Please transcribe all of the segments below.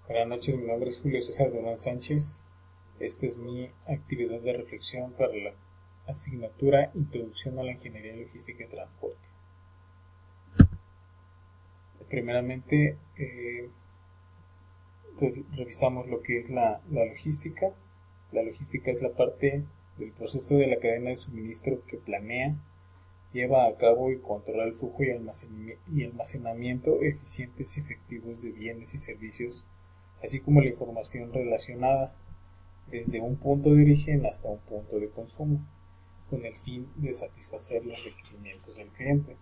Buenas noches, mi nombre es Julio César Durán Sánchez. Esta es mi actividad de reflexión para la asignatura Introducción a la Ingeniería Logística y Transporte. Primeramente, revisamos lo que es la logística. La logística es la parte del proceso de la cadena de suministro que planea, lleva a cabo y controla el flujo y almacenamiento eficientes y efectivos de bienes y servicios, así como la información relacionada, desde un punto de origen hasta un punto de consumo, con el fin de satisfacer los requerimientos del cliente.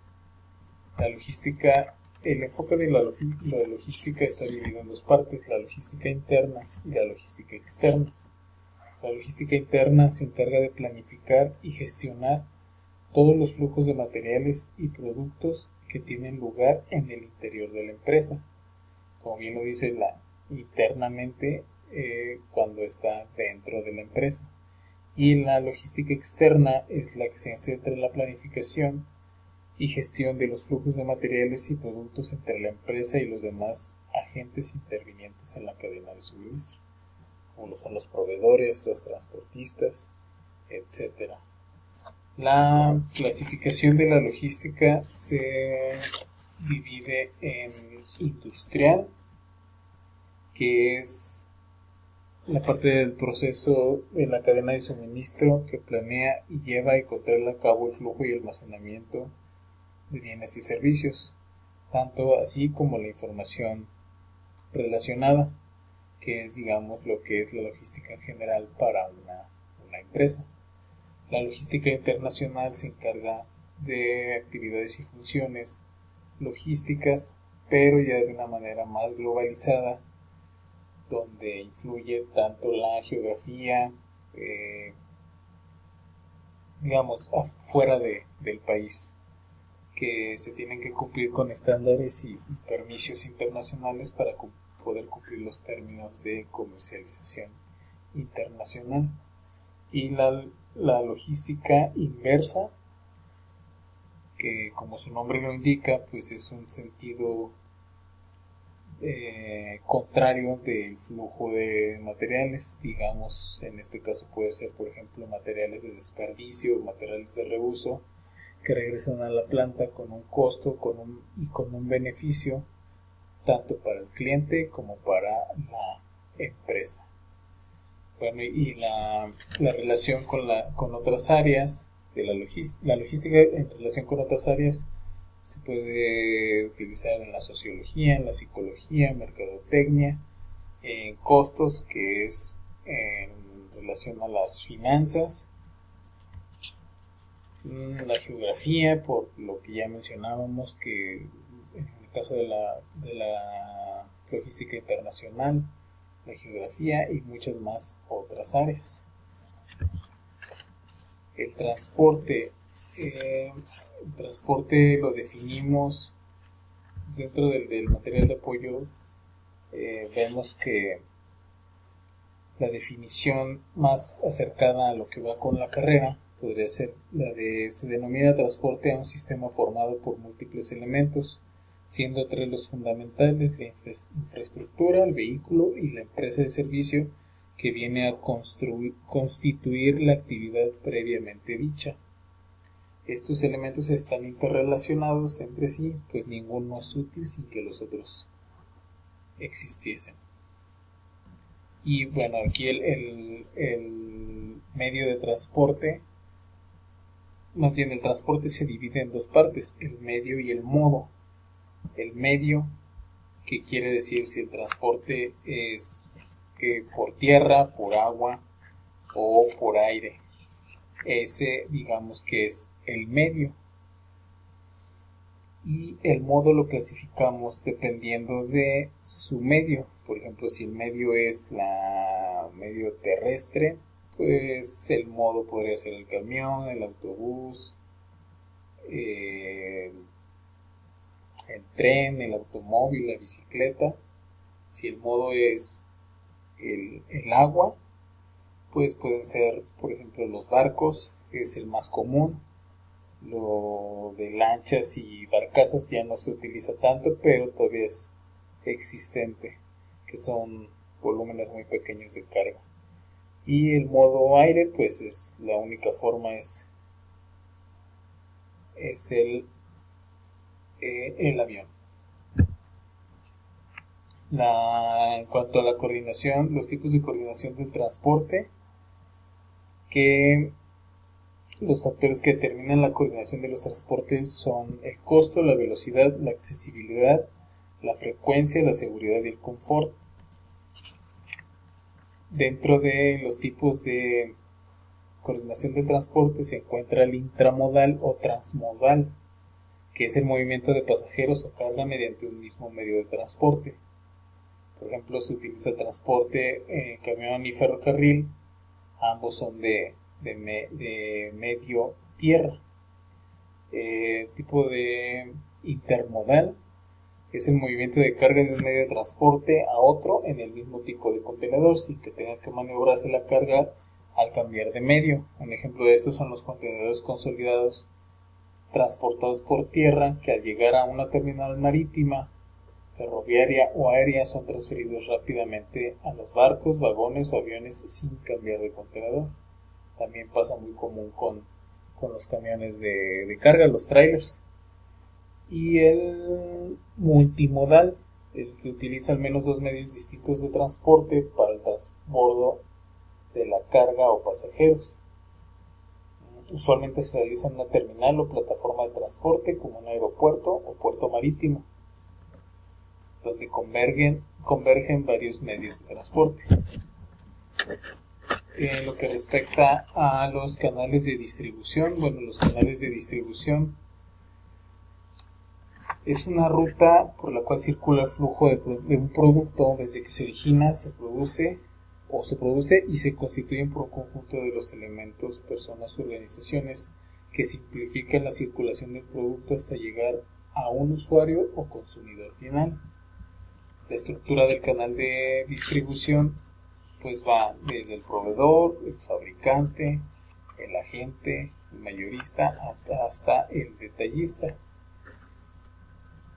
La logística, el enfoque de la logística está dividido en dos partes: la logística interna y la logística externa. La logística interna se encarga de planificar y gestionar todos los flujos de materiales y productos que tienen lugar en el interior de la empresa, como bien lo dice internamente, cuando está dentro de la empresa. Y la logística externa es la que se centra en la planificación y gestión de los flujos de materiales y productos entre la empresa y los demás agentes intervinientes en la cadena de suministro, como lo son los proveedores, los transportistas, etc. La clasificación de la logística se divide en industrial, que es la parte del proceso de la cadena de suministro que planea y lleva y controla a cabo el flujo y almacenamiento de bienes y servicios, tanto así como la información relacionada, que es, digamos, lo que es la logística en general para una empresa. La logística internacional se encarga de actividades y funciones logísticas, pero ya de una manera más globalizada, donde influye tanto la geografía, digamos, afuera del país, que se tienen que cumplir con estándares y permisos internacionales para poder cumplir los términos de comercialización internacional. Y la logística inversa, que como su nombre lo indica, pues es un sentido contrario del flujo de materiales. Digamos, en este caso puede ser, por ejemplo, materiales de desperdicio, materiales de reuso, que regresan a la planta con un costo y con un beneficio tanto para el cliente como para la empresa. Bueno, y la relación con otras áreas de la logística en relación con otras áreas se puede utilizar en la sociología, en la psicología, en mercadotecnia, en costos, que es en relación a las finanzas, la geografía, por lo que ya mencionábamos, que en el caso de la logística internacional, la geografía y muchas más otras áreas. El transporte. El transporte lo definimos dentro del material de apoyo. Vemos que la definición más acercada a lo que va con la carrera podría ser la de: se denomina transporte a un sistema formado por múltiples elementos, siendo tres los fundamentales: la infraestructura, el vehículo y la empresa de servicio, que viene a constituir la actividad previamente dicha. Estos elementos están interrelacionados entre sí, pues ninguno es útil sin que los otros existiesen. Y bueno, aquí el medio de transporte, más bien el transporte se divide en dos partes: el medio y el modo. El medio, que quiere decir si el transporte es por tierra, por agua o por aire. Ese, digamos, que es el medio. Y el modo lo clasificamos dependiendo de su medio. Por ejemplo, si el medio es medio terrestre, pues el modo podría ser el camión, el autobús, el tren, el automóvil, la bicicleta. Si el modo es el agua, pues pueden ser, por ejemplo, los barcos, que es el más común. Lo de lanchas y barcazas ya no se utiliza tanto, pero todavía es existente. que son volúmenes muy pequeños de carga. Y el modo aire, pues es la única forma, es el avión. En cuanto a la coordinación, los tipos de coordinación del transporte, que los factores que determinan la coordinación de los transportes son el costo, la velocidad, la accesibilidad, la frecuencia, la seguridad y el confort. Dentro de los tipos de coordinación del transporte se encuentra el intramodal o transmodal, que es el movimiento de pasajeros o carga mediante un mismo medio de transporte. Por ejemplo, se utiliza transporte camión y ferrocarril, ambos son de medio tierra. Tipo de intermodal es el movimiento de carga de un medio de transporte a otro en el mismo tipo de contenedor sin que tenga que maniobrarse la carga al cambiar de medio. Un ejemplo de esto son los contenedores consolidados transportados por tierra que al llegar a una terminal marítima, ferroviaria o aérea son transferidos rápidamente a los barcos, vagones o aviones sin cambiar de contenedor. También pasa muy común con los camiones de carga, los trailers. Y el multimodal, el que utiliza al menos dos medios distintos de transporte para el transbordo de la carga o pasajeros. Usualmente se realiza en una terminal o plataforma de transporte como un aeropuerto o puerto marítimo, donde convergen varios medios de transporte. En lo que respecta a los canales de distribución, los canales de distribución es una ruta por la cual circula el flujo de un producto desde que se origina, se produce y se constituyen por un conjunto de los elementos, personas o organizaciones que simplifican la circulación del producto hasta llegar a un usuario o consumidor final. La estructura del canal de distribución pues va desde el proveedor, el fabricante, el agente, el mayorista hasta el detallista.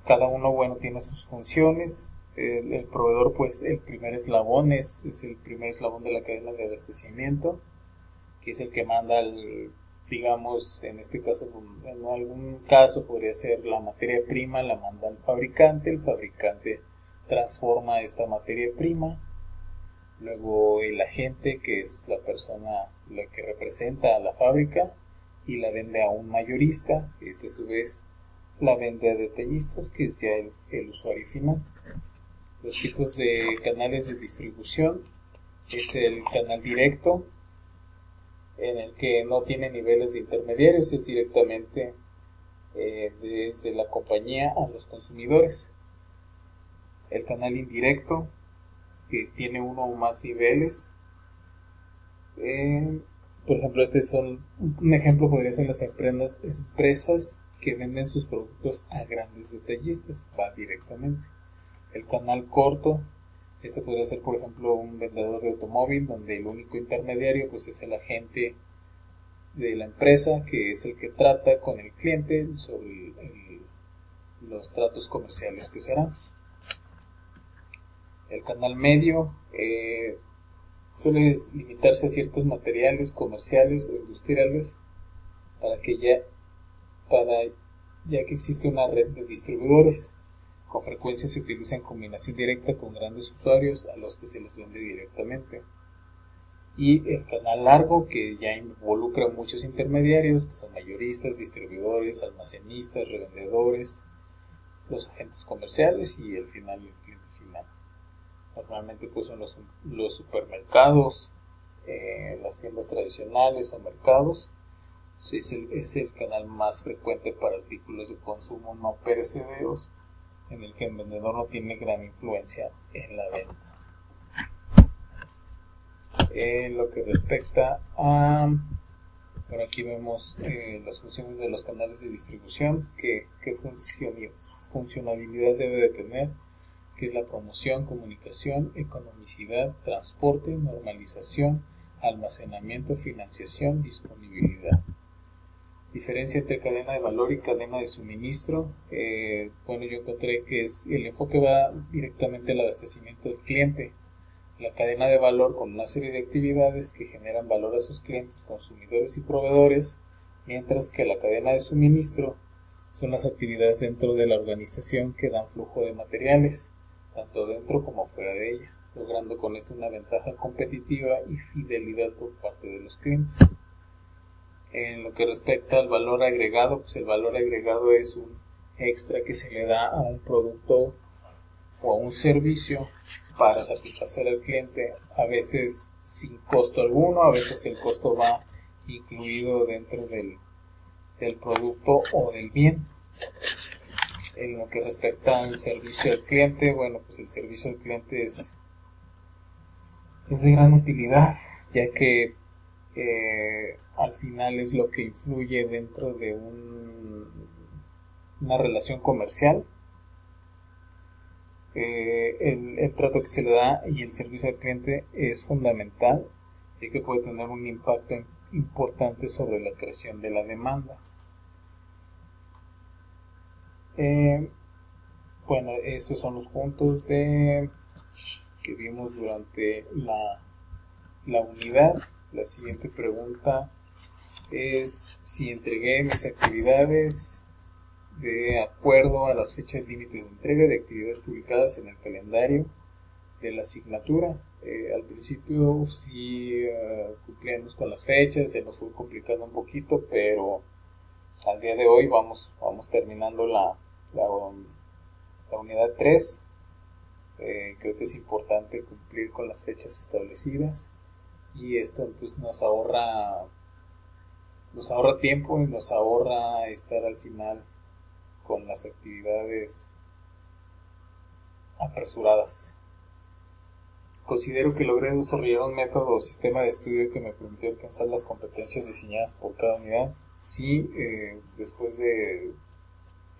Cada uno tiene sus funciones. El proveedor, pues el primer eslabón es el primer eslabón de la cadena de abastecimiento, que es el que manda digamos, en este caso, en algún caso podría ser la materia prima, la manda al fabricante, el fabricante transforma esta materia prima, luego el agente, que es la persona la que representa a la fábrica, y la vende a un mayorista, que a su vez la vende a detallistas, que es ya el usuario final. Los tipos de canales de distribución es el canal directo, en el que no tiene niveles de intermediarios, es directamente desde la compañía a los consumidores. El canal indirecto, que tiene uno o más niveles. Por ejemplo, un ejemplo podría ser las empresas que venden sus productos a grandes detallistas, va directamente. El canal corto, este podría ser por ejemplo un vendedor de automóvil, donde el único intermediario pues es el agente de la empresa, que es el que trata con el cliente sobre los tratos comerciales que se harán. El canal medio suele limitarse a ciertos materiales comerciales o industriales, ya que existe una red de distribuidores. Con frecuencia se utiliza en combinación directa con grandes usuarios a los que se les vende directamente. Y el canal largo, que ya involucra muchos intermediarios, que son mayoristas, distribuidores, almacenistas, revendedores, los agentes comerciales y el cliente final. Normalmente pues son los supermercados, las tiendas tradicionales o mercados. Es el canal más frecuente para artículos de consumo no perecederos, en el que el vendedor no tiene gran influencia en la venta. Lo que respecta a... aquí vemos las funciones de los canales de distribución, qué funcionalidad debe de tener, que es la promoción, comunicación, economicidad, transporte, normalización, almacenamiento, financiación, disponibilidad. Diferencia entre cadena de valor y cadena de suministro. Bueno, yo encontré que el enfoque va directamente al abastecimiento del cliente. La cadena de valor con una serie de actividades que generan valor a sus clientes, consumidores y proveedores, mientras que la cadena de suministro son las actividades dentro de la organización que dan flujo de materiales, tanto dentro como fuera de ella, logrando con esto una ventaja competitiva y fidelidad por parte de los clientes. En lo que respecta al valor agregado, pues el valor agregado es un extra que se le da a un producto o a un servicio para satisfacer al cliente, a veces sin costo alguno, a veces el costo va incluido dentro del producto o del bien. En lo que respecta al servicio al cliente, bueno, pues el servicio al cliente es de gran utilidad, ya que al final es lo que influye dentro de una relación comercial. El trato que se le da y el servicio al cliente es fundamental, ya que puede tener un impacto importante sobre la creación de la demanda. Bueno, esos son los puntos que vimos durante la unidad. La siguiente pregunta es si entregué mis actividades de acuerdo a las fechas límites de entrega de actividades publicadas en el calendario de la asignatura. Al principio sí cumplíamos con las fechas, se nos fue complicando un poquito, pero al día de hoy vamos terminando la unidad 3. Creo que es importante cumplir con las fechas establecidas y esto pues nos ahorra tiempo y nos ahorra estar al final con las actividades apresuradas. Considero que logré desarrollar un método o sistema de estudio que me permitió alcanzar las competencias diseñadas por cada unidad. Sí, después de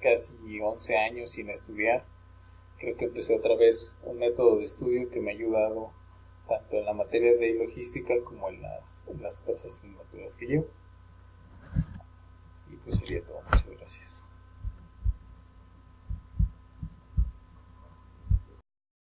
casi 11 años sin estudiar, creo que empecé otra vez un método de estudio que me ha ayudado tanto en la materia de logística como en las cosas asignaturas que llevo. Y pues sería todo. Muchas gracias.